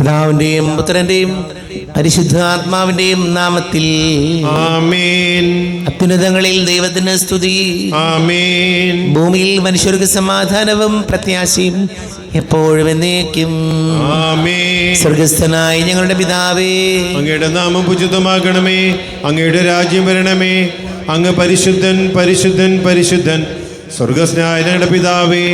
പിതാവിന്റെയും പുത്രന്റെയും പരിശുദ്ധാത്മാവിന്റെയും നാമത്തിൽ ആമേൻ. അത്യുന്നതങ്ങളിൽ ദൈവത്തിന് സ്തുതി. ആമേൻ. ഭൂമിയിൽ മനുഷ്യർക്ക് സമാധാനവും പ്രത്യാശയും എപ്പോഴും എന്നേക്കും. ആമേൻ. സ്വർഗസ്ഥനായ ഞങ്ങളുടെ പിതാവേ, അങ്ങയുടെ നാമം പൂജിതമാകണമേ. അങ്ങയുടെ രാജ്യം വരണമേ. അങ്ങ് പരിശുദ്ധൻ പരിശുദ്ധൻ പരിശുദ്ധൻ. സ്വർഗസ്നായ ഞങ്ങളുടെ പിതാവേ,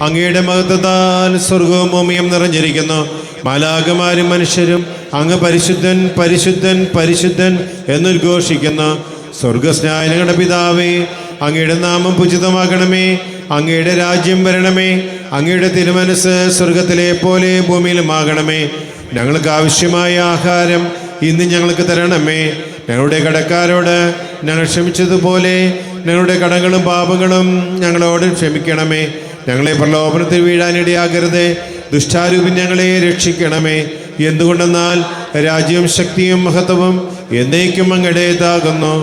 അങ്ങയുടെ മഹത്വത്താൽ സ്വർഗവും ഭൂമിയും നിറഞ്ഞിരിക്കുന്നു. മാലാഖമാരും മനുഷ്യരും അങ്ങ് പരിശുദ്ധൻ പരിശുദ്ധൻ പരിശുദ്ധൻ എന്നുദ്ഘോഷിക്കുന്നു. സ്വർഗസ്നായ ഞങ്ങളുടെ പിതാവേ, അങ്ങയുടെ നാമം പൂജിതമാകണമേ. അങ്ങയുടെ രാജ്യം വരണമേ. അങ്ങയുടെ തിരുമനസ് സ്വർഗത്തിലെ പോലെ ഭൂമിയിലുമാകണമേ. ഞങ്ങൾക്ക് ആവശ്യമായ ആഹാരം ഇന്ന് ഞങ്ങൾക്ക് തരണമേ. ഞങ്ങളുടെ കടക്കാരോട് ഞങ്ങൾ ക്ഷമിച്ചതുപോലെ ഞങ്ങളുടെ കടങ്ങളും പാപങ്ങളും ഞങ്ങളോട് ക്ഷമിക്കണമേ. ഞങ്ങളെ പ്രലോഭനത്തിൽ വീഴാനിടയാകരുത്. ദുഷ്ടാരൂപി ഞങ്ങളെ രക്ഷിക്കണമേ. എന്തുകൊണ്ടെന്നാൽ രാജ്യവും ശക്തിയും മഹത്വവും എന്നേക്കും അങ്ങയുടേതാകുന്നു.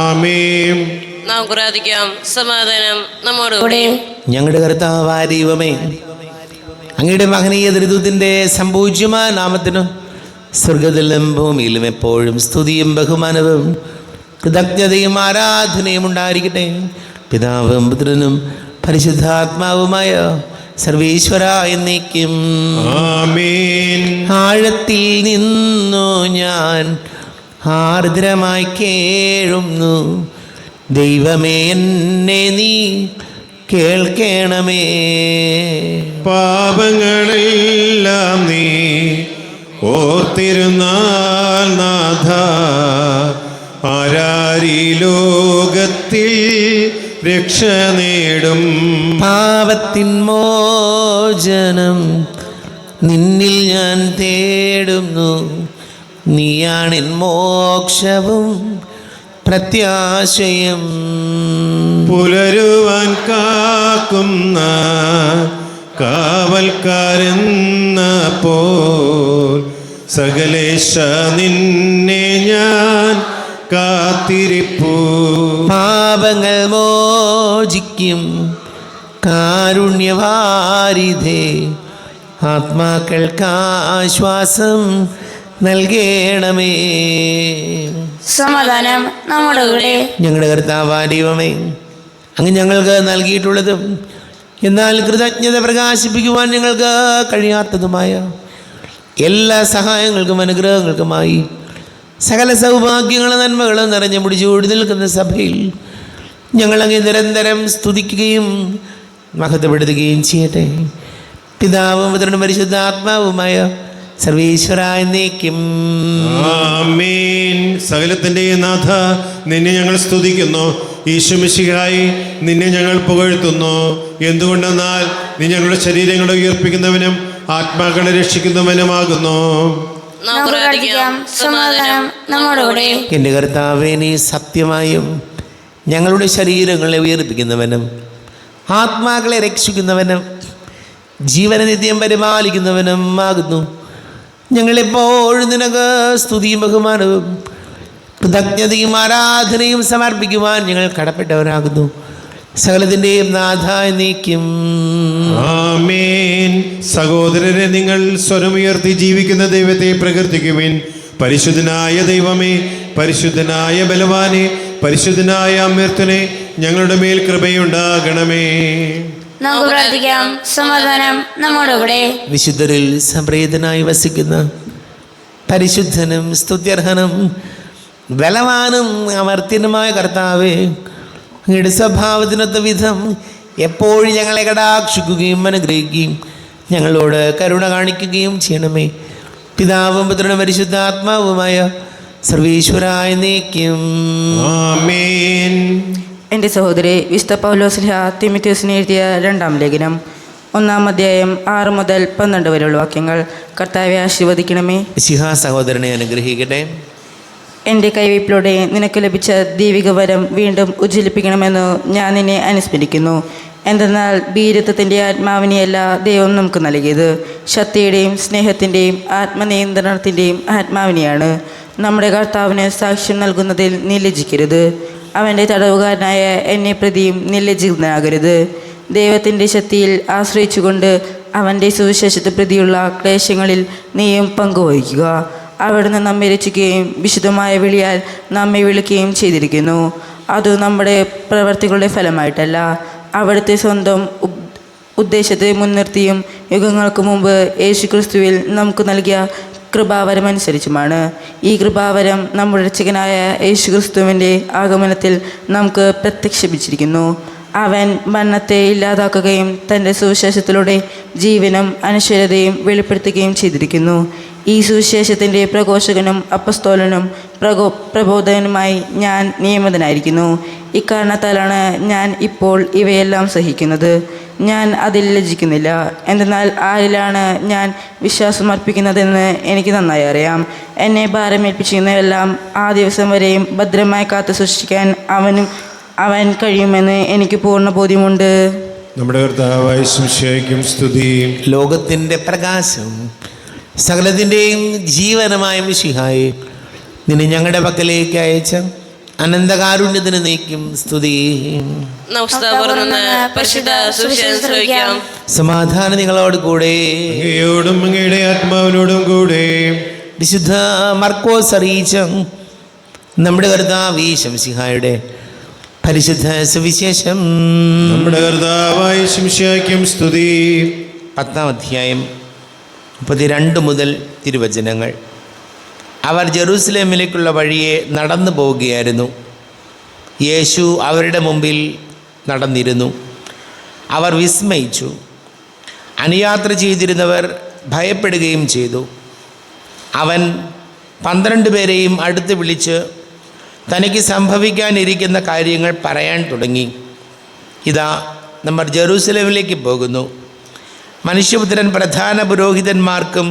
ആമേൻ. നാം പ്രാർത്ഥിക്കാം. സമാധാനം നമ്മോടുകൂടെ. ഞങ്ങളുടെ കർത്താവായ ദൈവമേ, അങ്ങയുടെ മഹനീയ ദൃതുവിന്റെ സംപൂജ്യമായ നാമത്തിന് സ്വർഗത്തിലും ഭൂമിയിലും എപ്പോഴും സ്തുതിയും ബഹുമാനവും കൃതജ്ഞതയും ആരാധനയും ഉണ്ടായിരിക്കട്ടെ. പിതാവും പുത്രനും പരിശുദ്ധാത്മാവുമായ സർവേശ്വര എന്നേക്കും. ആമേൻ. ആഴത്തിൽ നിന്നു ഞാൻ ആർദ്രമായി കേഴുന്നു. ദൈവമേ, എന്നെ നീ കേൾക്കണമേ. പാപങ്ങളെല്ലാം നീ ഓർത്തിരുന്നാൽ നാഥ, ആരാരീ ലോകത്തിൽ രക്ഷ നേടും. പാപത്തിൻ മോചനം നിന്നിൽ ഞാൻ തേടുന്നു. നീയാണെൻ മോക്ഷവും പ്രത്യാശയും. പുലരുവാൻ കാക്കുന്ന കാവൽക്കാരെന്ന പോൽ സകലേശ നിന്നെ ഞാൻ കാത്തിരിപ്പൂ. പാപങ്ങൾ മോചിക്കും കാരുണ്യവാരിധേ, ആത്മാക്കൾക്ക് ആശ്വാസം നൽകണമേ. സമാധാനം നമ്മുടെ കൂടെ. ഞങ്ങളുടെ കർത്താവായ ദൈവമേ, അങ്ങ് ഞങ്ങൾക്ക് നൽകിയിട്ടുള്ളതും എന്നാൽ കൃതജ്ഞത പ്രകാശിപ്പിക്കുവാൻ ഞങ്ങൾക്ക് കഴിയാത്തതുമായ എല്ലാ സഹായങ്ങൾക്കും അനുഗ്രഹങ്ങൾക്കുമായി സകല സൗഭാഗ്യങ്ങളും നന്മകളും നിറഞ്ഞു പിടിച്ചുകൂടി നിൽക്കുന്ന സഭയിൽ ഞങ്ങളങ്ങ് നിരന്തരം സ്തുതിക്കുകയും മഹത്വപ്പെടുത്തുകയും ചെയ്യട്ടെ. പിതാവും പുത്രനും പരിശുദ്ധാത്മാവുമായ സർവേശ്വര എന്നേക്കും. ആമേൻ. സകലത്തിൻ്റെ നാഥ, നിന്നെ ഞങ്ങൾ സ്തുതിക്കുന്നു. ഈശോമിശിഹായി, നിന്നെ ഞങ്ങൾ പുകഴ്ത്തുന്നു. എന്തുകൊണ്ടെന്നാൽ നീ ഞങ്ങളുടെ ശരീരങ്ങളെ ഉയർപ്പിക്കുന്നവനും ആത്മാക്കളെ രക്ഷിക്കുന്നവനുമാകുന്നു. നാം പ്രാർത്ഥിക്കാം. സമാധാനം നമ്മുടെ കൂടെ. എൻ്റെ കർത്താവേ, നീ സത്യമായും ഞങ്ങളുടെ ശരീരങ്ങളെ ഉയർപ്പിക്കുന്നവനും ആത്മാക്കളെ രക്ഷിക്കുന്നവനും ജീവനെ നിത്യം പരിപാലിക്കുന്നവനും ആകുന്നു. ഞങ്ങളെപ്പോഴും നിനക്ക് സ്തുതിയും ബഹുമാനവും കൃതജ്ഞതയും ആരാധനയും സമർപ്പിക്കുവാൻ ഞങ്ങൾ കടപ്പെട്ടവരാകുന്നു. സകലത്തിൻ്റെയും നാഥ എന്നേക്കും. ആമേൻ. സഹോദരരെ, നിങ്ങൾ സ്വരമുയർത്തി ജീവിക്കുന്ന ദൈവത്തെ പ്രകീർത്തിക്കുവിൻ. പരിശുദ്ധനായ ദൈവമേ, പരിശുദ്ധനായ ബലവാനെ, പരിശുദ്ധനായ അമർത്തനെ, ഞങ്ങളുടെ മേൽ കൃപയുണ്ടാകണമേ. നമുക്ക് പ്രാർത്ഥിക്കാം. സമാധാനം നമ്മുടെ കൂടെ. വിശുദ്ധരിൽ സംപ്രീതനായി വസിക്കുന്ന പരിശുദ്ധനും സ്തുത്യർഹനും ബലവാനും അമർത്യനുമായ കർത്താവേ, അങ്ങയുടെ സ്വഭാവത്തിനൊത്ത വിധം എപ്പോഴും ഞങ്ങളെ കടാക്ഷിക്കുകയും അനുഗ്രഹിക്കുകയും ഞങ്ങളോട് കരുണ കാണിക്കുകയും ചെയ്യണമേ. പിതാവും പുത്രനും പരിശുദ്ധാത്മാവുമായ സർവേശ്വരായ എന്നേക്കും. ആമേൻ. എൻ്റെ സഹോദരി, വിശുദ്ധ പൗലോസ്ലീഹ തിമോഥെയോസിന് എഴുതിയ 2-ാം ലേഖനം 1-ാം അധ്യായം 6 മുതൽ 12 വരെയുള്ള വാക്യങ്ങൾ. കർത്താവെ, ആശീർവദിക്കണമേ. മിശിഹാ സഹോദരനെ അനുഗ്രഹിക്കട്ടെ. എൻ്റെ കൈവയ്പിലൂടെ നിനക്ക് ലഭിച്ച ദൈവിക വരം വീണ്ടും ഉജ്ജ്വലിപ്പിക്കണമെന്ന് ഞാൻ നിന്നെ അനുസ്മരിക്കുന്നു. എന്തെന്നാൽ വീരത്വത്തിൻ്റെ ആത്മാവിനെയല്ല ദൈവം നമുക്ക് നൽകിയത്, ശക്തിയുടെയും സ്നേഹത്തിൻ്റെയും ആത്മനിയന്ത്രണത്തിൻ്റെയും ആത്മാവിനെയാണ്. നമ്മുടെ കർത്താവിന് സാക്ഷ്യം നൽകുന്നതിൽ നീ ലജ്ജിക്കരുത്. അവൻ്റെ തടവുകാരനായ എന്നെ പ്രതിയും നീ ലജ്ജിതനാകരുത്. ദൈവത്തിൻ്റെ ശക്തിയിൽ ആശ്രയിച്ചുകൊണ്ട് അവൻ്റെ സുവിശേഷത്തെ പ്രതിയുള്ള ക്ലേശങ്ങളിൽ നീയും പങ്കുവഹിക്കുക. അവിടുന്ന് നമ്മെ രക്ഷിക്കുകയും വിശുദ്ധമായ വിളിയാൽ നമ്മെ വിളിക്കുകയും ചെയ്തിരിക്കുന്നു. അത് നമ്മുടെ പ്രവർത്തികളുടെ ഫലമായിട്ടല്ല, അവിടുത്തെ സ്വന്തം ഉദ്ദേശത്തെ മുൻനിർത്തിയും യുഗങ്ങൾക്ക് മുമ്പ് യേശുക്രിസ്തുവിൽ നമുക്ക് നൽകിയ കൃപാവരമനുസരിച്ചുമാണ്. ഈ കൃപാവരം നമ്മുടെ രക്ഷകനായ യേശുക്രിസ്തുവിൻ്റെ ആഗമനത്തിൽ നമുക്ക് പ്രത്യക്ഷപ്പിച്ചിരിക്കുന്നു. അവൻ മരണത്തെ ഇല്ലാതാക്കുകയും തൻ്റെ സുവിശേഷത്തിലൂടെ ജീവനും അനശ്വരതയും വെളിപ്പെടുത്തുകയും ചെയ്തിരിക്കുന്നു. ഈ സുവിശേഷത്തിൻ്റെ പ്രഘോഷകനും അപ്പസ്തോലനും പ്രബോധകനുമായി ഞാൻ നിയമിതനായിരിക്കുന്നു. ഇക്കാരണത്താലാണ് ഞാൻ ഇപ്പോൾ ഇവയെല്ലാം സഹിക്കുന്നത്. ഞാൻ അതിൽ ലജ്ജിക്കുന്നില്ല. എന്തെന്നാൽ ആരിലാണ് ഞാൻ വിശ്വാസം അർപ്പിക്കുന്നതെന്ന് എനിക്ക് നന്നായി അറിയാം. എന്നെ ഭാരമേൽപ്പിച്ചിരുന്നതെല്ലാം ആ ദിവസം വരെയും ഭദ്രമായി കാത്തു സൂക്ഷിക്കാൻ അവൻ കഴിയുമെന്ന് എനിക്ക് പൂർണ്ണ ബോധ്യമുണ്ട്. നമ്മുടെ കർത്താവായ മിശിഹായ്ക്കും സ്തുതി. ലോകത്തിൻ്റെ പ്രകാശം സകലത്തിൻ്റെയും ജീവനമായ മിശിഹായെ നിന്നെ ഞങ്ങളുടെ പക്കലേക്ക് അയച്ച അനന്തകാരുണ്യത്തിന് നീക്കും സ്തുതി. സമാധാനം നിങ്ങളോട് കൂടെ, അങ്ങയോടും അങ്ങയുടെ ആത്മാവിനോടും കൂടെ. വിശുദ്ധ മർക്കോസ് അറിയിച്ച നമ്മുടെ കർത്താവ് മിശിഹായുടെ പരിശുദ്ധ സുവിശേഷം. നമ്മുടെ കർത്താവായ മിശിഹായ്ക്കും സ്തുതി. 10-ാം അധ്യായം 32 മുതൽ തിരുവചനങ്ങൾ. അവർ ജെറൂസലേമിലേക്കുള്ള വഴിയെ നടന്നു പോവുകയായിരുന്നു. യേശു അവരുടെ മുമ്പിൽ നടന്നിരുന്നു. അവർ വിസ്മയിച്ചു. അനുയാത്ര ചെയ്തിരുന്നവർ ഭയപ്പെടുകയും ചെയ്തു. അവൻ 12 പേരെയും അടുത്ത് വിളിച്ച് തനിക്ക് സംഭവിക്കാനിരിക്കുന്ന കാര്യങ്ങൾ പറയാൻ തുടങ്ങി. ഇതാ, നമ്മൾ ജെറൂസലേമിലേക്ക് പോകുന്നു. മനുഷ്യപുത്രൻ പ്രധാന പുരോഹിതന്മാർക്കും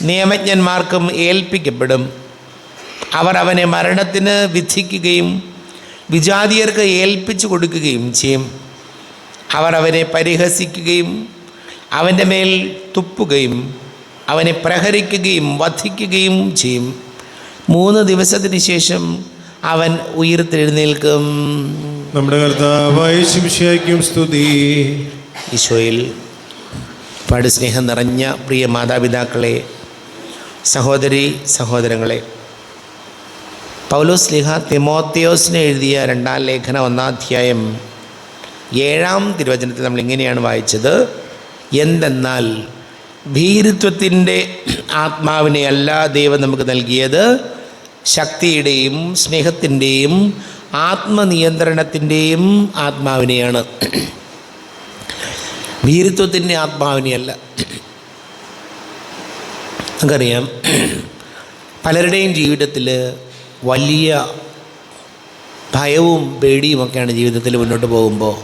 നിയമജ്ഞന്മാർക്കും ഏൽപ്പിക്കപ്പെടും. അവർ അവനെ മരണത്തിന് വിധിക്കുകയും വിജാതിയർക്ക് ഏൽപ്പിച്ചു കൊടുക്കുകയും ചെയ്യും. അവർ അവനെ പരിഹസിക്കുകയും അവൻ്റെ മേൽ തുപ്പുകയും അവനെ പ്രഹരിക്കുകയും വധിക്കുകയും ചെയ്യും. 3 ദിവസത്തിന് ശേഷം അവൻ ഉയിർത്തെഴുന്നേൽക്കും. നമ്മുടെ കർത്താവായ മിശിഹായ്ക്കും സ്തുതി. ഈശോയിൽ പാട് സ്നേഹം നിറഞ്ഞ പ്രിയ മാതാപിതാക്കളെ, സഹോദരി സഹോദരങ്ങളെ, പൗലോസ് ശ്ലീഹ തിമോത്തിയോസിന് എഴുതിയ 2-ാം ലേഖനം 1-ാം അധ്യായം 7-ാം തിരുവചനത്തിൽ നമ്മൾ ഇങ്ങനെയാണ് വായിച്ചത്: എന്തെന്നാൽ ഭീരുത്വത്തിൻ്റെ ആത്മാവിനെയല്ല ദൈവം നമുക്ക് നൽകിയത്, ശക്തിയുടെയും സ്നേഹത്തിൻ്റെയും ആത്മനിയന്ത്രണത്തിൻ്റെയും ആത്മാവിനെയാണ്. ഭീരുത്വത്തിൻ്റെ ആത്മാവിനെയല്ല. നമുക്കറിയാം, പലരുടെയും ജീവിതത്തിൽ വലിയ ഭയവും പേടിയുമൊക്കെയാണ് ജീവിതത്തിൽ മുന്നോട്ട് പോകുമ്പോൾ.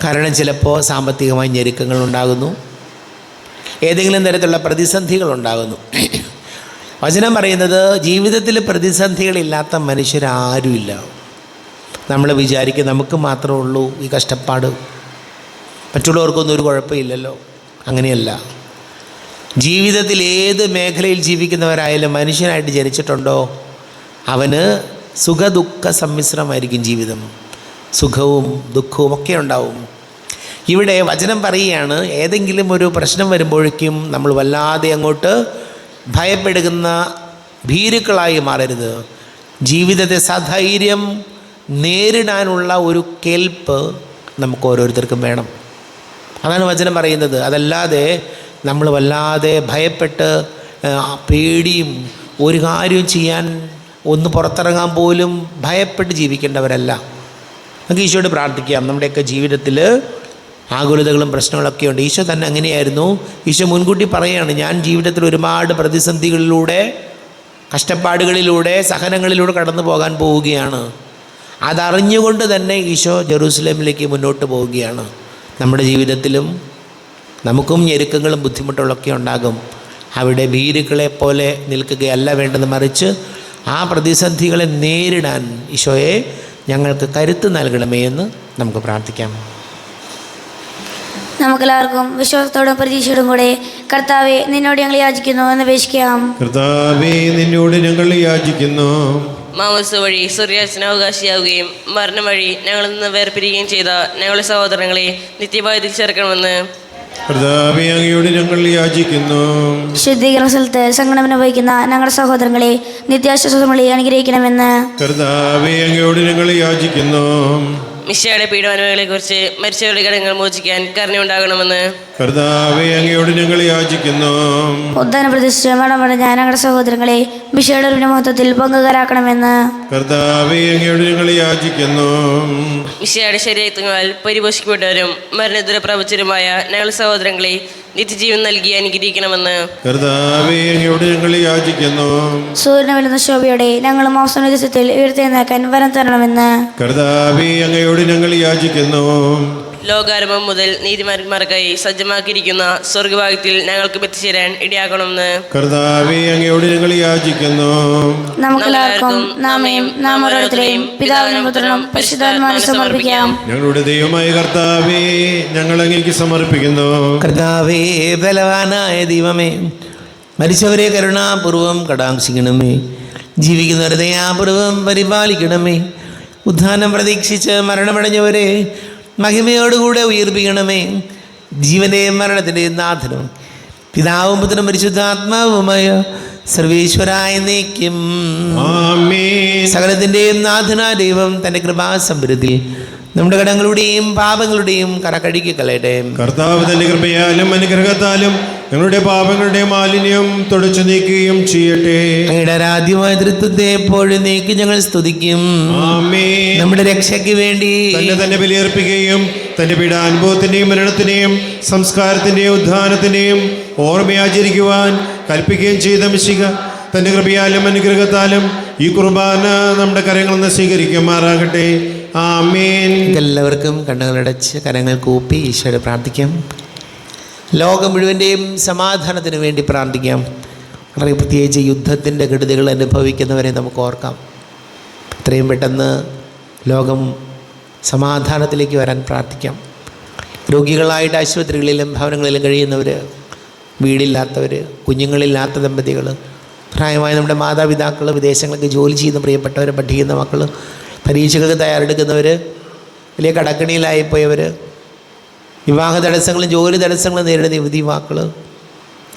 കാരണം ചിലപ്പോൾ സാമ്പത്തികമായ ഞെരുക്കങ്ങളുണ്ടാകുന്നു, ഏതെങ്കിലും തരത്തിലുള്ള പ്രതിസന്ധികളുണ്ടാകുന്നു. വചനം പറയുന്നത് ജീവിതത്തിൽ പ്രതിസന്ധികളില്ലാത്ത മനുഷ്യരാരുമില്ല. നമ്മൾ വിചാരിക്കും നമുക്ക് മാത്രമേ ഉള്ളൂ ഈ കഷ്ടപ്പാട്, മറ്റുള്ളവർക്കൊന്നും ഒരു കുഴപ്പമില്ലല്ലോ. അങ്ങനെയല്ല. ജീവിതത്തിൽ ഏത് മേഖലയിൽ ജീവിക്കുന്നവരായാലും മനുഷ്യനായിട്ട് ജനിച്ചിട്ടുണ്ടോ അവന് സുഖദുഃഖ സമ്മിശ്രമായിരിക്കും ജീവിതം. സുഖവും ദുഃഖവും ഒക്കെ ഉണ്ടാവും. ഇവിടെ വചനം പറയുകയാണ്, ഏതെങ്കിലും ഒരു പ്രശ്നം വരുമ്പോഴേക്കും നമ്മൾ വല്ലാതെ അങ്ങോട്ട് ഭയപ്പെടുന്ന ഭീരുക്കളായി മാറരുത്. ജീവിതത്തെ സധൈര്യം നേരിടാനുള്ള ഒരു കേൾപ്പ് നമുക്ക് ഓരോരുത്തർക്കും വേണം. അതാണ് വചനം പറയുന്നത്. അതല്ലാതെ നമ്മൾ വല്ലാതെ ഭയപ്പെട്ട് പേടിയും ഒരു കാര്യവും ചെയ്യാൻ ഒന്ന് പുറത്തിറങ്ങാൻ പോലും ഭയപ്പെട്ട് ജീവിക്കേണ്ടവരല്ല. നമുക്ക് ഈശോയോട് പ്രാർത്ഥിക്കാം. നമ്മുടെയൊക്കെ ജീവിതത്തിൽ ആകുലതകളും പ്രശ്നങ്ങളൊക്കെ ഉണ്ട്. ഈശോ തന്നെ അങ്ങനെയായിരുന്നു. ഈശോ മുൻകൂട്ടി പറയുകയാണ്, ഞാൻ ജീവിതത്തിൽ ഒരുപാട് പ്രതിസന്ധികളിലൂടെ, കഷ്ടപ്പാടുകളിലൂടെ, സഹനങ്ങളിലൂടെ കടന്നു പോകാൻ പോവുകയാണ്. അതറിഞ്ഞുകൊണ്ട് തന്നെ ഈശോ ജെറൂസലേമിലേക്ക് മുന്നോട്ട് പോവുകയാണ്. നമ്മുടെ ജീവിതത്തിലും നമുക്കും ഞെരുക്കങ്ങളും ബുദ്ധിമുട്ടുകളൊക്കെ ഉണ്ടാകും. അവിടെ ഭീരുക്കളെ പോലെ നിൽക്കുകയല്ല വേണ്ടത്, മറിച്ച് ആ പ്രതിസന്ധികളെ നേരിടാൻ ഈശോയെ ഞങ്ങൾക്ക് കരുത്ത് നൽകണമേ എന്ന് നമുക്ക് പ്രാർത്ഥിക്കാം. നമുക്കെല്ലാവർക്കും വിശ്വാസത്തോടും പ്രതീക്ഷയോടും കൂടെ കർത്താവെ നിന്നോട് ഞങ്ങൾ യാചിക്കുന്നു എന്ന് അപേക്ഷിക്കാം. കർത്താവേ, നിന്നോട് ഞങ്ങൾ യാചിക്കുന്നു. മാമോദിസ വഴി സ്വർഗ്ഗരാജ്യത്തിന് അവകാശിയാവുകയും മരണം വഴി ഞങ്ങളിൽ നിന്ന് വേർപിരിയുകയും ചെയ്ത ഞങ്ങളുടെ സഹോദരങ്ങളെ നിത്യമായി തിരിച്ചേർക്കണമെന്ന് കർത്താവേ അങ്ങയോട് ഞങ്ങൾ യാചിക്കുന്നു. ശുദ്ധീകരണ സ്ഥലത്ത് സങ്കടം അനുഭവിക്കുന്ന ഞങ്ങളുടെ സഹോദരങ്ങളെ നിത്യാശ്വാസങ്ങളെ അനുഗ്രഹിക്കണമെന്ന് കർത്താവേ അങ്ങയോട് ഞങ്ങൾ യാചിക്കുന്നു. മിശിഹായുടെ പീഡാനുഭവങ്ങളെ കുറിച്ച് മരിച്ചവരുടെ കടങ്ങൾ മോചിക്കാൻ കരുണയുണ്ടാകണമെന്ന് കർത്താവേ അങ്ങയോട് ഞങ്ങൾ യാചിക്കുന്നു. ഉദ്ധാനം പ്രതീക്ഷിച്ച് മടമടഞ്ഞ ഞങ്ങളുടെ സഹോദരങ്ങളെ മിശയുടെ ഒരു മഹത്വത്തിൽ പങ്കുകാരാക്കണമെന്ന് കർത്താവേ അങ്ങയോട് ഞങ്ങൾ യാചിക്കുന്നു. മിശിഹായുടെ ശരീരത്തിനാൽ പരിപോഷിക്കപ്പെട്ടവരും മരണത്തിന് പ്രവചനമായ ഞങ്ങളുടെ സഹോദരങ്ങളെ നിത്യജീവൻ നൽകി അനുഗ്രഹിക്കണമെന്ന് കർത്താവേ അങ്ങയോട് ഞങ്ങൾ യാചിക്കുന്നു. സൂര്യനെ വരുന്ന ശോഭയോടെ ഞങ്ങൾ മാംസം ദിവസത്തിൽ ഉയർത്തെഴുന്നേൽക്കാൻ വരം തരണമെന്ന് കർത്താവേ അങ്ങയോട് ഞങ്ങൾ യാചിക്കുന്നു. ലോകാരംഭം മുതൽ നീതിമാന്മാർക്കായി സജ്ജമാക്കിയിരിക്കുന്ന സ്വർഗഭാഗ്യത്തിൽ ഞങ്ങൾക്ക് എത്തിച്ചേരാൻ ഇടയാക്കണമെന്ന് കർത്താവേ അങ്ങയോട് ഞങ്ങൾ യാചിക്കുന്നു. നമുക്കെല്ലാവർക്കും നാമയും നാം ഓരോരുത്തരെയും പിതാവിനും പുത്രനും പരിശുദ്ധാത്മാവിനും സമർപ്പിക്കാം. ഞങ്ങളുടെ ദൈവമായ കർത്താവേ ഞങ്ങൾ അങ്ങേക്ക് സമർപ്പിക്കുന്നു. കർത്താവേ ബലവാനായ ദൈവമേ, മരിച്ചവരെ കരുണാപൂർവം കടാക്ഷിക്കണമേ, ജീവിക്കുന്നവരെ ദയാപൂർവം പരിപാലിക്കണമേ, ഉദ്ധാനം പ്രതീക്ഷിച്ച് മരണമടഞ്ഞവരെ മഹിമയോടുകൂടെ ഉയർപ്പിക്കണമേ. ജീവൻ്റെയും മരണത്തിൻ്റെയും നാഥനും പിതാവും പുത്രനും പരിശുദ്ധാത്മാവുമായ സർവേശ്വരായ എന്നേക്കും ആമേൻ. സകലത്തിൻ്റെയും നാഥനായ ദൈവം തൻ്റെ കൃപാസമ്പരത്തിൽ നമ്മുടെ കടങ്ങളുടെയും പാപങ്ങളുടെയും കറകഴുകി കളയട്ടെ. കർത്താവ് തന്റെ കൃപയാലും അനുഗ്രഹത്താലും ഞങ്ങളുടെ പാപങ്ങളുടെ മാലിന്യം തുടച്ചു നീക്കുകയും ചെയ്യട്ടെ. അങ്ങയുടെ ആരാധ്യമായ തൃത്വത്തെ എപ്പോഴും നീക്കി ഞങ്ങൾ സ്തുതിക്കും. ആമേൻ. നമ്മുടെ രക്ഷയ്ക്ക് വേണ്ടി തന്നെ ബലിയർപ്പിക്കുകയും തന്റെ പീഡാനുഭവത്തിന്റെയും മരണത്തിന്റെയും സംസ്കാരത്തിന്റെയും ഉദ്ധാനത്തിന്റെയും ഓർമ്മയാചരിക്കുവാൻ കൽപ്പിക്കുകയും ചെയ്ത മിശിഹ തന്റെ കൃപയാലും അനുഗ്രഹത്താലും ഈ കുർബാന നമ്മുടെ കരങ്ങളിൽ നിന്ന് സ്വീകരിക്കുമാറാകട്ടെ. ആമേൻ. എല്ലാവർക്കും കണ്ണുകളടച്ച് കരങ്ങൾ കൂപ്പി ഈശോയോട് പ്രാർത്ഥിക്കാം. ലോകം മുഴുവൻ്റെയും സമാധാനത്തിന് വേണ്ടി പ്രാർത്ഥിക്കാം. വളരെ പ്രത്യേകിച്ച് യുദ്ധത്തിൻ്റെ കെടുതികൾ അനുഭവിക്കുന്നവരെ നമുക്ക് ഓർക്കാം. എത്രയും പെട്ടെന്ന് ലോകം സമാധാനത്തിലേക്ക് വരാൻ പ്രാർത്ഥിക്കാം. രോഗികളായിട്ട് ആശുപത്രികളിലും ഭവനങ്ങളിലും കഴിയുന്നവർ, വീടില്ലാത്തവർ, കുഞ്ഞുങ്ങളില്ലാത്ത ദമ്പതികൾ, പ്രായമായ നമ്മുടെ മാതാപിതാക്കൾ, വിദേശങ്ങൾക്ക് ജോലി ചെയ്യുന്ന പ്രിയപ്പെട്ടവർ, പഠിക്കുന്ന മക്കൾ, പരീക്ഷകൾക്ക് തയ്യാറെടുക്കുന്നവർ, വലിയ കടക്കണിയിലായിപ്പോയവർ, വിവാഹ തടസ്സങ്ങളും ജോലി തടസ്സങ്ങളും നേരിടുന്ന യുവതി യുവാക്കൾ,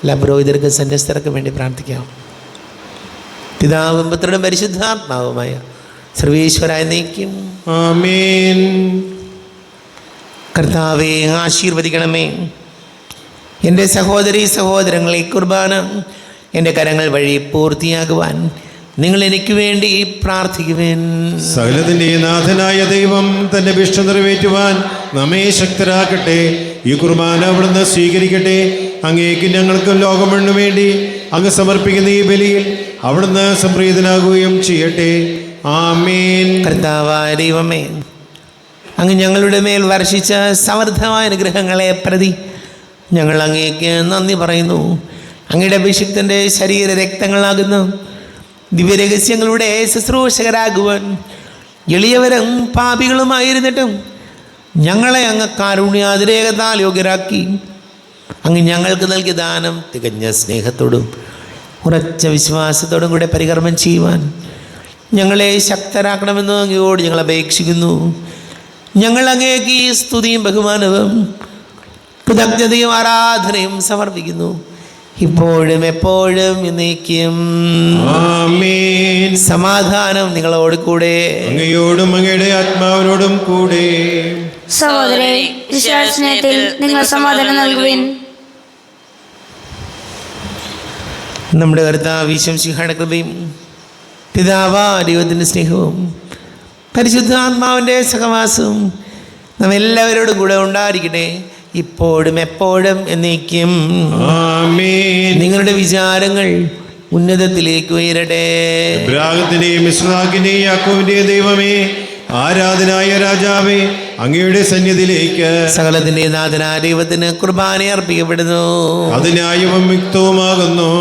എല്ലാ പുരോഹിതർക്കും സന്യസ്തർക്കും വേണ്ടി പ്രാർത്ഥിക്കാം. പിതാവും പുത്രനും പരിശുദ്ധാത്മാവുമായ സർവേശ്വരായ എന്നേക്കും ആമേൻ. കർത്താവേ ആശീർവദിക്കണമേ. എൻ്റെ സഹോദരീ സഹോദരങ്ങളെ, കുർബാന എൻ്റെ കരങ്ങൾ വഴി പൂർത്തിയാകുവാൻ നിങ്ങൾ എനിക്ക് വേണ്ടി പ്രാർത്ഥിക്കുവേൻ. സകലത്തിന്റെ നാഥനായ ദൈവം തന്റെ ഇഷ്ടം നിറവേറ്റുവാൻ നമ്മെ ശക്തരാക്കട്ടെ. ഈ കുർബാന അവിടുന്ന് സ്വീകരിക്കട്ടെ. അങ്ങേക്ക് ഞങ്ങൾക്കും ലോകം മുഴുവനും വേണ്ടി അങ്ങ് സമർപ്പിക്കുന്ന ഈ ബലിയിൽ അവിടുന്ന് സംപ്രീതനാകുകയും ചെയ്യട്ടെ. ആമേൻ. കർത്താവായ ദൈവമേ, അങ്ങ് ഞങ്ങളുടെ മേൽ വർഷിച്ച സമൃദ്ധമായ അനുഗ്രഹങ്ങളെ പ്രതി ഞങ്ങൾ അങ്ങേക്ക് നന്ദി പറയുന്നു. അങ്ങയുടെ അഭിഷിക്തൻ്റെ ശരീര രക്തങ്ങളാകുന്നു ദിവ്യരഹസ്യങ്ങളുടെ ശുശ്രൂഷകരാകുവാൻ എളിയവരും പാപികളുമായിരുന്നിട്ടും ഞങ്ങളെ അങ്ങ് കാരുണ്യാതിരേകത്താൽ യോഗ്യരാക്കി. അങ്ങ് ഞങ്ങൾക്ക് നൽകിയ ദാനം തികഞ്ഞ സ്നേഹത്തോടും ഉറച്ച വിശ്വാസത്തോടും കൂടെ പരികർമ്മം ചെയ്യുവാൻ ഞങ്ങളെ ശക്തരാക്കണമെന്ന് അങ്ങയോട് ഞങ്ങൾ അപേക്ഷിക്കുന്നു. ഞങ്ങൾ അങ്ങേക്ക് ഈ സ്തുതിയും ബഹുമാനവും കൃതജ്ഞതയും ആരാധനയും സമർപ്പിക്കുന്നു, ഇപ്പോഴും എപ്പോഴും എന്നേക്കും. ആമേൻ. സമാധാനം നിങ്ങളോട് കൂടെ. അങ്ങയോടും അങ്ങയുടെ ആത്മാവിനോടും കൂടെ. സഹോദരേ, വിശ്വാസസ്നേഹത്തിൽ നിങ്ങൾ സമാധാനം നൽകുവിൻ. നമ്മുടെ കർത്താവ് ഈശോമിശിഹായുടെ കൃപയും പിതാവായ ദൈവത്തിൻ്റെ സ്നേഹവും പരിശുദ്ധാത്മാവിൻ്റെ സഹവാസവും നാം എല്ലാവരോടും കൂടെ ഉണ്ടായിരിക്കട്ടെ, ഇപ്പോഴും എപ്പോഴും എന്നേക്കും. ആമേൻ. നിങ്ങളുടെ വിചാരങ്ങൾ ഉന്നതത്തിലേക്ക് ഉയരട്ടെ. ഇബ്രാഹിമിന്റെയും ഇസ്ഹാക്കിന്റെയും യാക്കോബിന്റെയും ദൈവമേ, ആരാധനായ രാജാവേ, അങ്ങയുടെ സന്നിധിയിലേക്ക് സകലത്തിന്റെ നാഥനായ ദൈവത്തിന് കുർബാന അർപ്പിക്കപ്പെടുന്നു. അത് ന്യായവും യുക്തവുമാകുന്നു.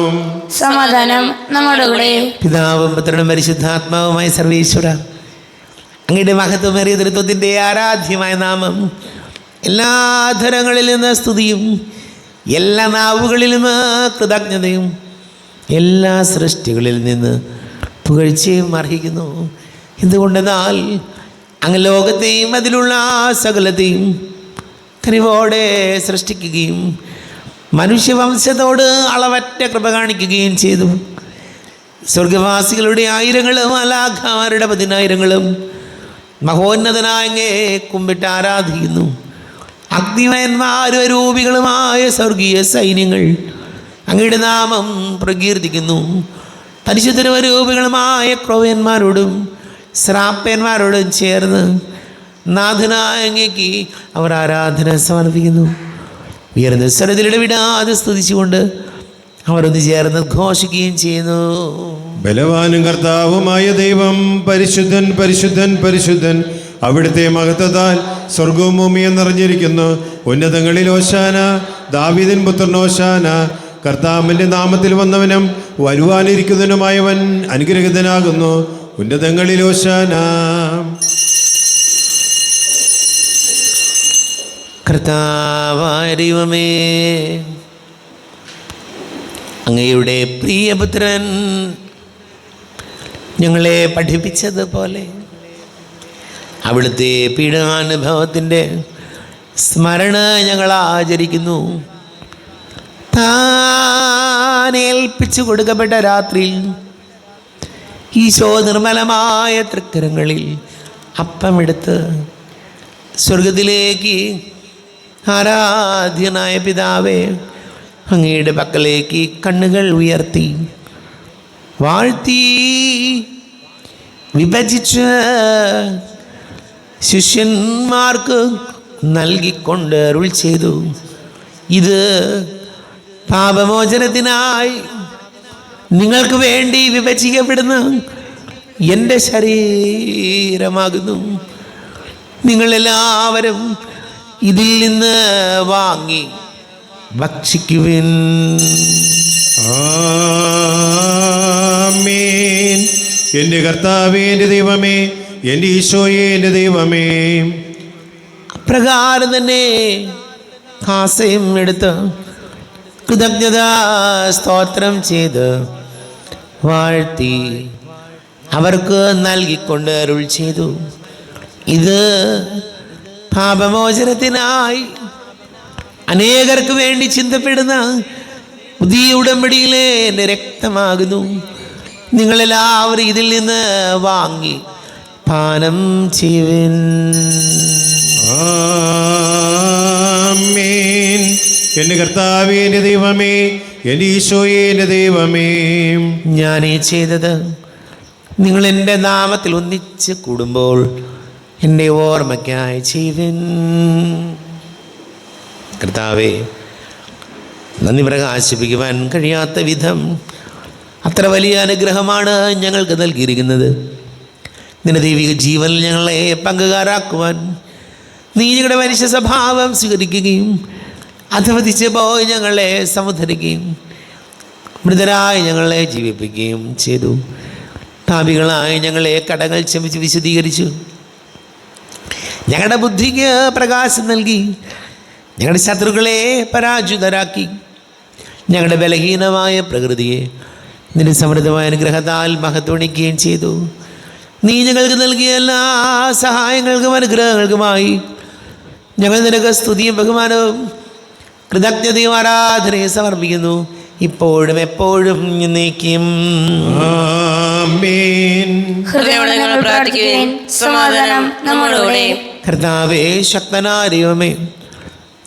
സമാധാനം നമ്മുടെ കൂടെ. പിതാവും പുത്രനും പരിശുദ്ധാത്മാവുമായ സർവേശ്വര, അങ്ങയുടെ മഹത്വമേറിയ തൃത്വത്തിൻ്റെ ആരാധ്യമായ നാമം എല്ലാ ധരങ്ങളിൽ നിന്ന് സ്തുതിയും എല്ലാ നാവുകളിൽ നിന്ന് കൃതജ്ഞതയും എല്ലാ സൃഷ്ടികളിൽ നിന്ന് പുകഴ്ചയും അർഹിക്കുന്നു. എന്തുകൊണ്ടെന്നാൽ അങ്ങ് ലോകത്തെയും അതിലുള്ള സകലത്തെയും കനിവോടെ സൃഷ്ടിക്കുകയും മനുഷ്യവംശത്തോട് അളവറ്റ കൃപ കാണിക്കുകയും ചെയ്തു. സ്വർഗവാസികളുടെ ആയിരങ്ങളും അലാഖമാരുടെ 10,000ങ്ങളും മഹോന്നതനായ അങ്ങേ കുമ്പിട്ട് ആരാധിക്കുന്നു. അഗ്നിമയന്മാരും രൂപികളുമായ സ്വർഗീയ സൈന്യങ്ങൾ അങ്ങയുടെ നാമം പ്രകീർത്തിക്കുന്നു. പരിശുദ്ധരൂപികളുമായ ക്രോവ്യന്മാരോടും ശ്രാപ്പന്മാരോടും ചേർന്ന് നാഥനായ അങ്ങേക്ക് അവർ ആരാധന സമർപ്പിക്കുന്നു. ഉയർന്ന സ്വരത്തിലിട വിടാതെ സ്തുതിച്ചുകൊണ്ട് അവരൊന്ന് ചേർന്ന് ഘോഷിക്കുകയും ചെയ്യുന്നു. ബലവാനും കർത്താവുമായ ദൈവം പരിശുദ്ധൻ പരിശുദ്ധൻ പരിശുദ്ധൻ. അവിടുത്തെ മഹത്വത്താൽ സ്വർഗവും ഭൂമിയും നിറഞ്ഞിരിക്കുന്നു. ഉന്നതങ്ങളിൽ ഓശാന, ദാവീദിൻ പുത്രൻ ഓശാന. കർത്താവിൻ്റെ നാമത്തിൽ വന്നവനും വരുവാനിരിക്കുന്നവനുമായവൻ അനുഗ്രഹിതനാകുന്നു. ഉന്നതങ്ങളിൽ ഓശാന. കർത്താവായ ദൈവമേ, അങ്ങയുടെ പ്രിയപുത്രൻ ഞങ്ങളെ പഠിപ്പിച്ചതുപോലെ അവിടുത്തെ പീഡാനുഭവത്തിൻ്റെ സ്മരണ ഞങ്ങൾ ആചരിക്കുന്നു. താൻ ഏൽപ്പിച്ചു കൊടുക്കപ്പെട്ട രാത്രിയിൽ ഈശോ നിർമ്മലമായ തൃക്കരങ്ങളിൽ അപ്പമെടുത്ത് സ്വർഗത്തിലേക്ക് ആരാധ്യനായ പിതാവേ അങ്ങയുടെ പക്കലേക്ക് കണ്ണുകൾ ഉയർത്തി വാഴ്ത്തി വിഭജിച്ച് ശിഷ്യന്മാർക്ക് നൽകിക്കൊണ്ട് അരുൾ ചെയ്തു, ഇത് പാപമോചനത്തിനായി നിങ്ങൾക്ക് വേണ്ടി വിഭജിക്കപ്പെടുന്ന എൻ്റെ ശരീരമാകുന്നു. നിങ്ങളെല്ലാവരും ഇതിൽ നിന്ന് വാങ്ങി ഭക്ഷിക്കുവിൻ. ആമേൻ. എൻ്റെ കർത്താവേ, എൻ്റെ ദൈവമേ, എൻ്റെ ഈശോയെ, എൻ്റെ ദൈവമേ. അപ്രകാരം തന്നെ കാസയും എടുത്ത് കൃതജ്ഞതാ സ്തോത്രം ചെയ്ത് വാഴ്ത്തി അവർക്ക് നൽകിക്കൊണ്ട് അരുൾ ചെയ്തു, ഇത് പാപമോചനത്തിനായി അനേകർക്ക് വേണ്ടി ചിന്തപ്പെടുന്ന പുതിയ ഉടമ്പടിയിലെ എൻ്റെ രക്തമാകുന്നു. നിങ്ങളെല്ലാവരും ഇതിൽ നിന്ന് വാങ്ങി പാനം ചെയ്യുവിൻ. ആമേൻ. എൻ്റെ കർത്താവേ, എൻ്റെ ദൈവമേ, എൻ്റെ ഈശോയെ, എൻ്റെ ദൈവമേ. ഞാനീ ചെയ്തത് നിങ്ങൾ എൻ്റെ നാമത്തിൽ ഒന്നിച്ച് കൂടുമ്പോൾ എൻ്റെ ഓർമ്മയ്ക്കായി ചെയ്യുവിൻ. കർത്താവേ, നന്ദി പ്രകാശിപ്പിക്കുവാൻ കഴിയാത്ത വിധം അത്ര വലിയ അനുഗ്രഹമാണ് ഞങ്ങൾക്ക് നൽകിയിരിക്കുന്നത്. നിന്റെ ദൈവിക ജീവനിൽ ഞങ്ങളെ പങ്കുകാരാക്കുവാൻ നീ ഞങ്ങളുടെ മനുഷ്യ സ്വഭാവം സ്വീകരിക്കുകയും അധവധിച്ച് പോയി ഞങ്ങളെ സമുദ്ധരിക്കുകയും മൃതരായി ഞങ്ങളെ ജീവിപ്പിക്കുകയും ചെയ്തു. പാപികളായി ഞങ്ങളെ കടങ്ങൾ ക്ഷമിച്ച് വിശദീകരിച്ചു. ഞങ്ങളുടെ ബുദ്ധിക്ക് പ്രകാശം നൽകി ഞങ്ങളുടെ ശത്രുക്കളെ പരാജിതരാക്കി. ഞങ്ങളുടെ ബലഹീനമായ പ്രകൃതിയെ നിന്റെ സമൃദ്ധമായ അനുഗ്രഹത്താൽ മഹത്വണിക്കുകയും ചെയ്തു. നീ ഞങ്ങൾക്ക് നൽകിയ എല്ലാ സഹായങ്ങൾക്കും അനുഗ്രഹങ്ങൾക്കുമായി ഞങ്ങൾ നിനക്ക് സ്തുതിയും ബഹുമാനവും കൃതജ്ഞതയും ആരാധനയും സമർപ്പിക്കുന്നു, ഇപ്പോഴും എപ്പോഴും എന്നേക്കും. ആമേൻ. ഹൃദയോടെ ഞങ്ങൾ പ്രാർത്ഥിക്കുവിൻ. സമാധാനം നമ്മളോടെ. കർത്താവേ, ശക്തനായ ദൈവമേ,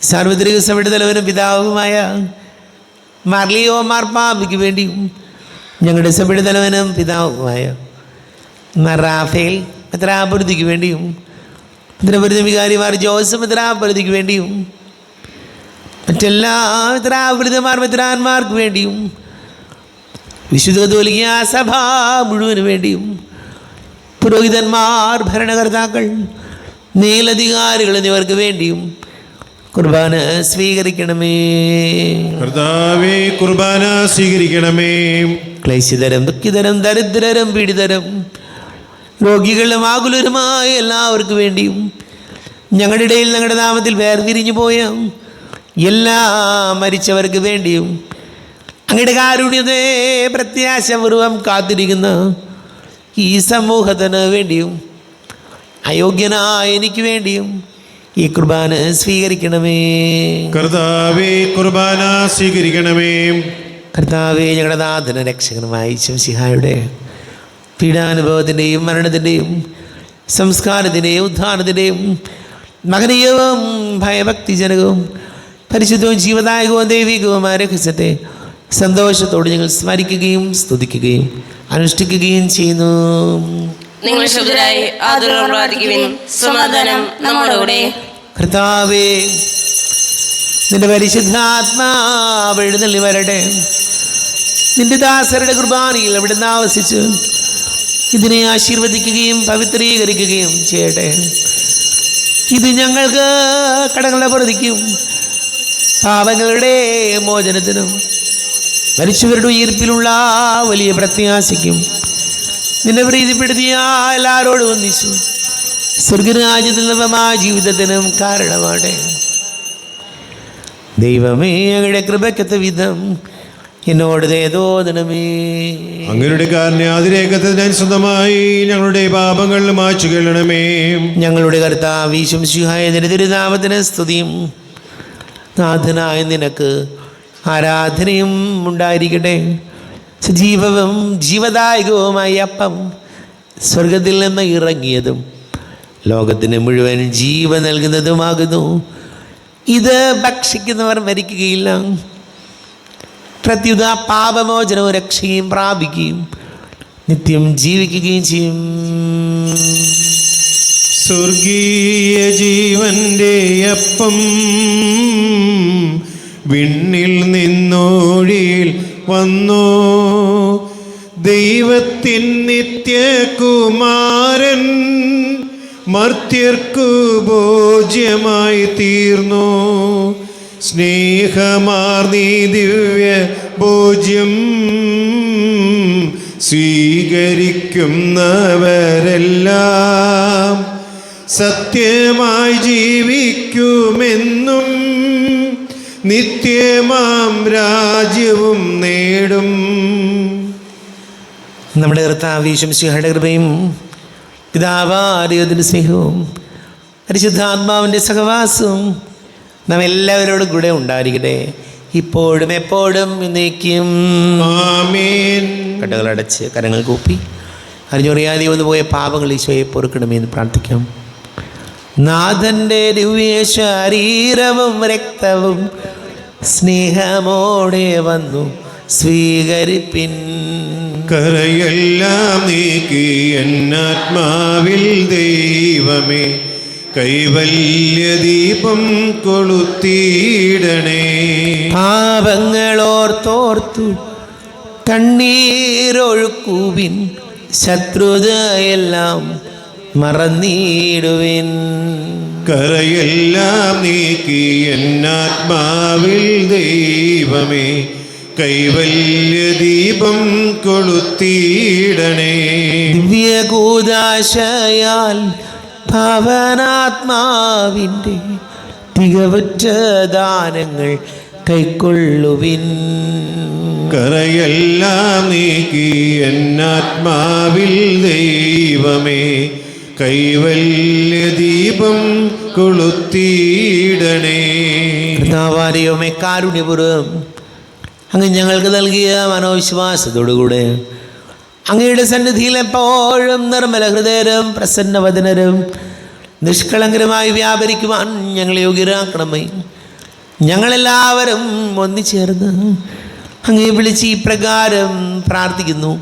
സാർവത്രിക സഭയുടെ തലവനും പിതാവുമായ മാർലിയോ മാർപ്പാപ്പയ്ക്ക് വേണ്ടിയും ഞങ്ങളുടെ സഭയുടെ തലവനും പിതാവുമായ റാഫേൽ മെത്രാപ്പൊലീത്തയ്ക്ക് വേണ്ടിയും മെത്രാപ്പൊലീത്ത വികാരിമാർ ജോസഫ് മെത്രാപ്പൊലീത്തയ്ക്ക് വേണ്ടിയും മറ്റെല്ലാ മെത്രാപ്പൊലീത്തമാർ മെത്രാന്മാർക്ക് വേണ്ടിയും വിശുദ്ധ കത്തോലിക്ക സഭ മുഴുവന് വേണ്ടിയും പുരോഹിതന്മാർ, ഭരണകർത്താക്കൾ, മേലധികാരികൾ എന്നിവർക്ക് വേണ്ടിയും കുർബാന സ്വീകരിക്കണമേ. കർത്താവേ, കുർബാന സ്വീകരിക്കണമേ. ക്ലേശിതരും ദുഃഖിതരും ദരിദ്രരും പീഡിതരും രോഗികളും ആകുലരുമായ എല്ലാവർക്കും വേണ്ടിയും ഞങ്ങളുടെ ഇടയിൽ ഞങ്ങളുടെ നാമത്തിൽ വേർതിരിഞ്ഞു പോയ എല്ലാ മരിച്ചവർക്ക് വേണ്ടിയും അങ്ങയുടെ കാരുണ്യത്തെ പ്രത്യാശപൂർവം കാത്തിരിക്കുന്ന ഈ സമൂഹത്തിന് വേണ്ടിയും അയോഗ്യനായ എനിക്ക് വേണ്ടിയും ഈ കുർബാന സ്വീകരിക്കണമേ. കർത്താവേ, കുർബാന സ്വീകരിക്കണമേ. കർത്താവേ, ഞങ്ങളുടെ നാഥന രക്ഷകനുമായ ശംസിഹായുടെ പീഡാനുഭവത്തിൻ്റെയും മരണത്തിൻ്റെയും സംസ്കാരത്തിൻ്റെയും ഉദ്ധാനത്തിൻ്റെയും മഹനീയവും ഭയഭക്തിജനകവും പരിശുദ്ധവും ജീവദായകവും ദൈവികവുമായ രഹസ്യത്തെ സന്തോഷത്തോടെ ഞങ്ങൾ സ്മരിക്കുകയും സ്തുതിക്കുകയും അനുഷ്ഠിക്കുകയും ചെയ്യുന്നു. നിങ്ങൾ ശുദ്ധരായി ആദരവ് പ്രാർത്ഥിക്കുവിൻ. സമാധാനം നമ്മോടുകൂടെ. കർത്താവേ, നിന്റെ പരിശുദ്ധാത്മാവ് എഴുന്നള്ളി വരട്ടെ. നിന്റെ ദാസരുടെ കുർബാനയിൽ അവിടുന്ന് ആവസിച്ച് ഇതിനെ ആശീർവദിക്കുകയും പവിത്രീകരിക്കുകയും ചെയ്യട്ടെ. ഇത് ഞങ്ങൾക്ക് കടങ്ങളുടെ പൊറുതിക്കും പാപങ്ങളുടെ മോചനത്തിനും മരിച്ചവരുടെ ഉയർപ്പിലുള്ള വലിയ പ്രത്യാശയ്ക്കും നിന്നെ പ്രീതിപ്പെടുത്തിയ എല്ലാവരോടും ഒന്നിച്ചു സ്വർഗരാജ്യത്തിൽ നവമായ ജീവിതത്തിനും കാരണമാട്ടെ. ദൈവമേ, അങ്ങയുടെ കൃപയ്ക്കത്ത വിധം എന്നോട് തോന്നണമേ. അങ്ങയുടെ കാരുണ്യാതിരേകത്തിന് സ്വന്തമായി ഞങ്ങളുടെ പാപങ്ങൾ മായ്ച്ചു കൊള്ളണമേ. ഞങ്ങളുടെ കർത്താവ് ഈശോമിശിഹായ നിന്റെ തിരുനാമത്തിന് സ്തുതിയും നാഥനായ നിനക്ക് ആരാധനയും ഉണ്ടായിരിക്കട്ടെ. സജീവവും ജീവദായകവുമായ അപ്പം സ്വർഗത്തിൽ നിന്ന് ഇറങ്ങിയതും ലോകത്തിന് മുഴുവൻ ജീവൻ നൽകുന്നതുമാകുന്നു. ഇത് ഭക്ഷിക്കുന്നവർ മരിക്കുകയില്ല, പ്രത്യുത പാപമോചനവും രക്ഷയും പ്രാപിക്കുകയും നിത്യം ജീവിക്കുകയും ചെയ്യും. സ്വർഗീയ ജീവന്റെ അപ്പം വിണ്ണിൽ നിന്നോഴിയിൽ വന്നു. ദൈവത്തിൻ നിത്യകുമാരൻ മർത്യർക്കു ഭോജ്യമായി തീർന്നു. സ്നേഹമാർന്നീ ദിവ്യ ഭോജ്യം സ്വീകരിക്കുന്നവരെല്ലാം സത്യമായി ജീവിക്കുമെന്നും നിത്യമാം രാജ്യവും നേടും. നമ്മുടെ കർത്താവ് ഈശോമിശിഹായുടെ കൃപയും പിതാവാദിയുടെ സ്നേഹവും പരിശുദ്ധാത്മാവിൻ്റെ സഹവാസവും നാം എല്ലാവരോടും കൂടെ ഉണ്ടായിരിക്കട്ടെ, ഇപ്പോഴും എപ്പോഴും എന്നേക്കും. ആമേൻ. കണ്ണുകളടച്ച് കരങ്ങൾ കൂപ്പി അറിഞ്ഞറിയാതെ വന്നു പോയ പാപങ്ങൾ ഈശോയെ പൊറുക്കണമെന്ന് പ്രാർത്ഥിക്കാം. നാഥൻ്റെ ദിവ്യ ശരീരവും രക്തവും സ്നേഹമോടെ വന്നു സ്വീകരിപ്പിൻ. കരയെല്ലാം നീക്കി എന്നാത്മാവിൽ ദൈവമേ കൈവല്യദീപം കൊളുത്തിയിടണേ. പാപങ്ങളോർത്തോർത്തു കണ്ണീരൊഴുക്കുവിൻ, ശത്രുതയെല്ലാം മറന്നിടുവിൻ. കരയെല്ലാം നീക്കി എന്നാത്മാവിൽ ദൈവമേ കൈവല്യദീപം കൊളുത്തിയിടണേ. ദിവ്യകൂദാശയാൽ ഭാവനാത്മാവിൻ്റെ തികവുറ്റ ദാനങ്ങൾ കൈക്കൊള്ളുവിൻ. കരയെല്ലാം നീക്കി എന്നാത്മാവിൽ ദൈവമേ കൈവല്യദീപം കൊളുത്തിയിടണേ. കർത്താവാരെയോമേ കാരുണ്യപൂർവ്വം അങ്ങ് ഞങ്ങൾക്ക് നൽകിയ മനോവിശ്വാസത്തോടുകൂടെ അങ്ങയുടെ സന്നിധിയിൽ എപ്പോഴും നിർമ്മല ഹൃദയരും പ്രസന്നവദനരും നിഷ്കളങ്കരമായി വ്യാപരിക്കുവാൻ ഞങ്ങളെ യോഗ്യരാക്കണമേ. ഞങ്ങളെല്ലാവരും ഒന്നിച്ചേർന്ന് അങ്ങയെ വിളിച്ച് ഈ പ്രകാരം പ്രാർത്ഥിക്കുന്നു.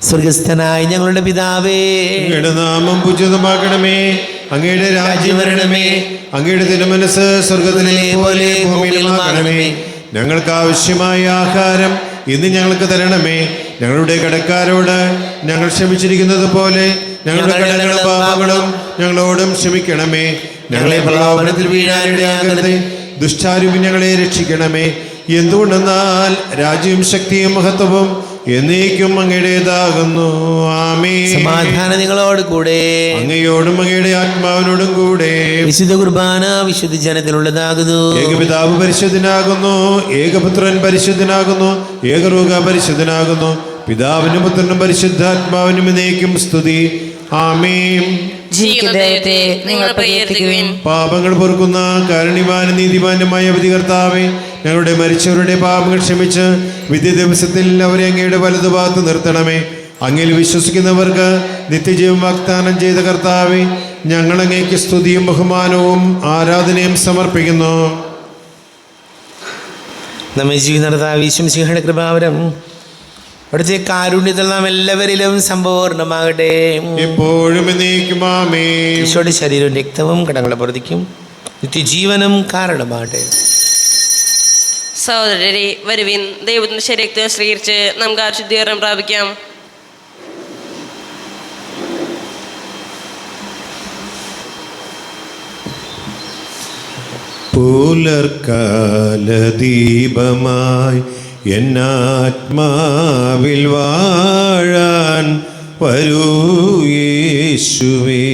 സ്വർഗസ്ഥനായ ഞങ്ങളുടെ പിതാവേ, അങ്ങയുടെ നാമം പൂജിതമാക്കണമേ. അങ്ങയുടെ രാജ്യം വരണമേ. അങ്ങയുടെ തിരുമനസ്സ് സ്വർഗത്തിലെ പോലെ ഭൂമിയിലുമാകണമേ. ഞങ്ങൾക്ക് ആവശ്യമായ ആഹാരം ഇന്ന് ഞങ്ങൾക്ക് തരണമേ. ഞങ്ങളുടെ കടക്കാരോട് ഞങ്ങൾ ക്ഷമിച്ചിരിക്കുന്നത് പോലെ ഞങ്ങളുടെ കടങ്ങളും പാപങ്ങളും ഞങ്ങളോടും ക്ഷമിക്കണമേ. ഞങ്ങളെ പ്രലോഭനത്തിൽ വീഴാനിടയാകരുതേ, ദുഷ്ടാരൂപി ഞങ്ങളെ രക്ഷിക്കണമേ. എന്തുകൊണ്ടെന്നാൽ രാജ്യവും ശക്തിയും മഹത്വവും എന്നേക്കും അങ്ങയുടേതാകുന്നു. ആമേൻ. സമാധാനം നിങ്ങളോട് കൂടെ, അങ്ങയോടും അങ്ങയുടെ ആത്മാവിനോടും കൂടെ. വിശുദ്ധ കുർബാന വിശുദ്ധ ജനത്തിനുള്ളതാകുന്നു. ഏകപിതാവ് പരിശുദ്ധനാകുന്നു, ഏകപുത്രൻ പരിശുദ്ധനാകുന്നു, ഏകരൂഹ പരിശുദ്ധനാകുന്നു. പിതാവിനും പുത്രനും പരിശുദ്ധാത്മാവിനും എന്നേക്കും സ്തുതി. ആമേൻ. ജീവിക്കുന്ന ദൈവത്തെ നിങ്ങൾ പ്രകീർത്തിക്കുവിൻ. പാപങ്ങൾ പൊറുക്കുന്ന കാരുണ്യവാനും നീതിമാനുമായ വിധികർത്താവേ, ഞങ്ങളുടെ മരിച്ചവരുടെ പാപങ്ങൾ ക്ഷമിച്ച് വിധി ദിവസത്തിൽ അവരെ അങ്ങയുടെ വലതുഭാഗത്ത് നിർത്തണമേ. അങ്ങിൽ വിശ്വസിക്കുന്നവർക്ക് നിത്യജീവൻ വാഗ്ദാനം ചെയ്ത കർത്താവേ, ഞങ്ങൾ അങ്ങേക്ക് സ്തുതിയും ബഹുമാനവും ആരാധനയും സമർപ്പിക്കുന്നു. നമ്മെ ജീവിത വിശ്വസിയുടെ കൃപാവരം അവിടുത്തെ കാരുണ്യത്തിൽ നാം എല്ലാവരിലും സമ്പൂർണ്ണമാകട്ടെ. എപ്പോഴും എന്നേക്കും ആമേൻ. ഈശോയുടെ ശരീരവും രക്തവും കടങ്ങളെ പ്രവർത്തിക്കും നിത്യജീവനും കാരണമാകട്ടെ. സഹോദരരെ, വരുവിൻ, ദൈവത്തിന്റെ ശരീരത്തെ സ്വീകരിച്ച് നമുക്ക് ശുദ്ധീകരണം പ്രാപിക്കാം. പുലർക്കാല ദീപമായി എന്നാത്മാവിൽ വാഴാൻ വരൂ യേശുവേ.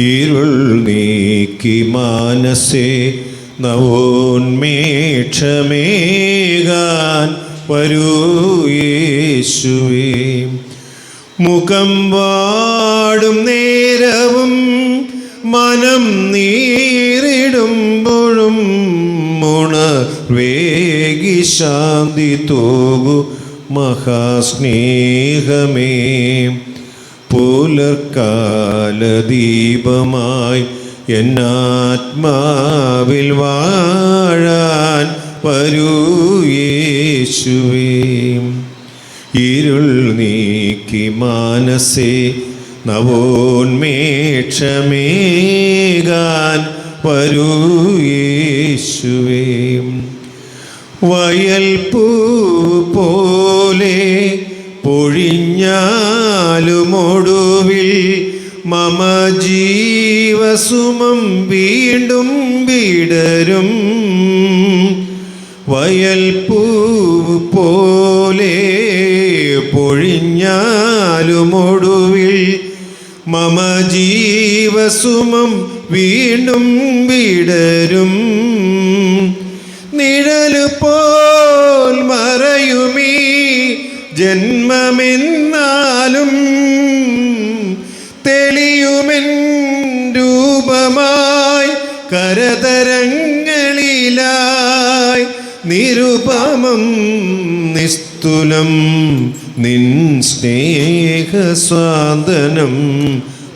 ഇരുൾ നീക്കി മാനസേ നവോന്മേഷമേകാൻ വരൂ യേശുവേ. മുഖം വാടും നേരവും മനം നീറിടുമ്പോഴും ഉണർവേകി ശാന്തി തോകു മഹാസ്നേഹമേ. പുലർക്കാല ദീപമായി എന്നാത്മാവിൽ വാഴാൻ വരൂ യേശുവേ. ഇരുൾ നീക്കി മാനസേ നവോന്മേഷമേകാൻ വരൂ യേശുവേ. വയൽ പൂ പോലെ പൊഴിഞ്ഞാലുമൊടുവിൽ മമ ജീവസുമം വീണ്ടും വിടരും. വയൽ പൂ പോലെ പൊഴിഞ്ഞാലുമൊടുവിൽ മമ ജീവസുമം വീണ്ടും വിടരും. നിഴലു പോൽ മറയുമീ ജന്മമെന്നാലും തെളിയുമെൻ രൂപമായി കരതരങ്ങളിലായി. നിരുപമം നിസ്തുലം നിൻ സ്നേഹസ്വാദനം.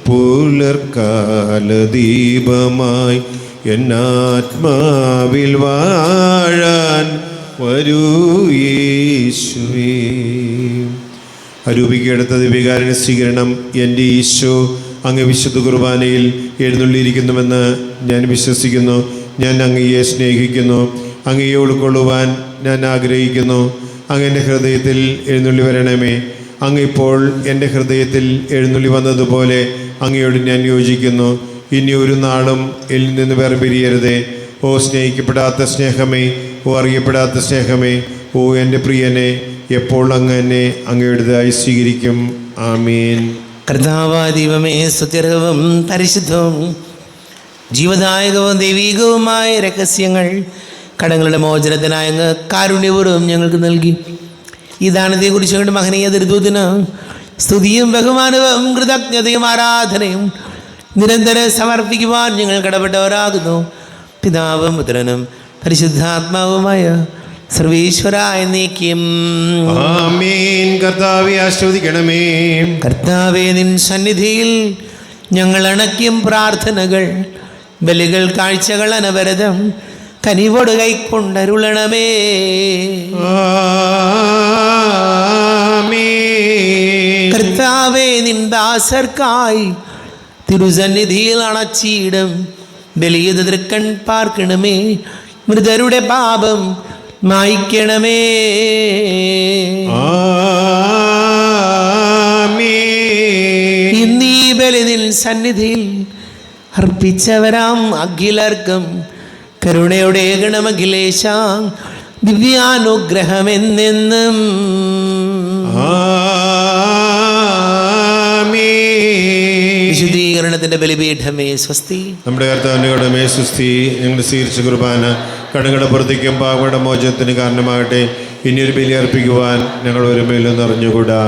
പുലർക്കാല ദീപമായി എന്നാത്മാവിൽ വാഴാൻ വരൂ യേശുവേ. അരൂപിക്കെടുത്ത ദിവ്യകാരുണ്യ സ്വീകരണം. എൻ്റെ ഈശോ അങ്ങ് വിശുദ്ധ കുർബാനയിൽ എഴുന്നള്ളിയിരിക്കുന്നുവെന്ന് ഞാൻ വിശ്വസിക്കുന്നു. ഞാൻ അങ്ങയെ സ്നേഹിക്കുന്നു. അങ്ങയെ ഉൾക്കൊള്ളുവാൻ ഞാൻ ആഗ്രഹിക്കുന്നു. അങ്ങ് എൻ്റെ ഹൃദയത്തിൽ എഴുന്നള്ളി വരണമേ. അങ്ങ് ഇപ്പോൾ എൻ്റെ ഹൃദയത്തിൽ എഴുന്നള്ളി വന്നതുപോലെ അങ്ങയോട് ഞാൻ യോജിക്കുന്നു. ഇനി ഒരു നാളും എന്നിൽ നിന്ന് വേർപിരിയരുതേ. ഓ സ്നേഹിക്കപ്പെടാത്ത സ്നേഹമേ, ഓ അറിയപ്പെടാത്ത സ്നേഹമേ, ഓ എൻ്റെ പ്രിയനെ, എപ്പോൾ അങ്ങ് എന്നെ അങ്ങയുടേതായി സ്വീകരിക്കും. ആമേൻ. കർത്താവായ ദൈവമേ, സ്തുത്യർഹവും പരിശുദ്ധവും ജീവദായകവും ദൈവീകവുമായ രഹസ്യങ്ങൾ കടങ്ങളുടെ മോചനത്തിനായ അങ്ങ് കാരുണ്യപൂർവ്വം ഞങ്ങൾക്ക് നൽകി. ഈ ദാനത്തെക്കുറിച്ചുകൊണ്ട് മഹനീയ ദുരിതത്തിന് സ്തുതിയും ബഹുമാനവും കൃതജ്ഞതയും ആരാധനയും നിരന്തരം സമർപ്പിക്കുവാൻ ഞങ്ങൾ കടപ്പെട്ടവരാകുന്നു. പിതാവും പുത്രനും പരിശുദ്ധാത്മാവുമായ സർവീശ്വര എന്നേക്കും ആമേൻ. കർത്താവേ ആശീർവദിക്കണമേ. കർത്താവേ, നിൻ സന്നിധിയിൽ ഞങ്ങൾ അണയ്ക്കും പ്രാർത്ഥനകൾ, ബലികൾ, കാഴ്ചകൾ അനവരതം കനിവോട് കൈക്കൊണ്ടരുളണമേ. ആമേൻ. കർത്താവേ, നിൻ ദാസർക്കായി തിരുസന്നിധിയിൽ അണച്ചിടും ബലിയത് തൃക്കൺ പാർക്കണമേ. മൃതരുടെ പാപം മായ്ക്കണമേ. ആമേൻ. ഇന്നീ ബലി നിൻ സന്നിധിയിൽ അർപ്പിച്ചവരാം അഖിലർക്കും കരുണയുടെ ഗണമഖിലേശ ദിവ്യാനുഗ്രഹമെന്നെന്നും. വിശുദ്ധീകരണത്തിന്റെ ബലിപീഠമേ സ്വസ്തി. നമ്മുടെ കർത്താവിൻ്റെ കടമേ സ്വസ്തി. ഞങ്ങൾ സ്വീകരിച്ച കുർബാന കടങ്ങളുടെ പുറത്തേക്കും പാപങ്ങളുടെ മോചനത്തിന് കാരണമാകട്ടെ. ഇനിയൊരു ബലി അർപ്പിക്കുവാൻ ഞങ്ങൾ ഒരു മേലൊന്നും അറിഞ്ഞുകൂടാ.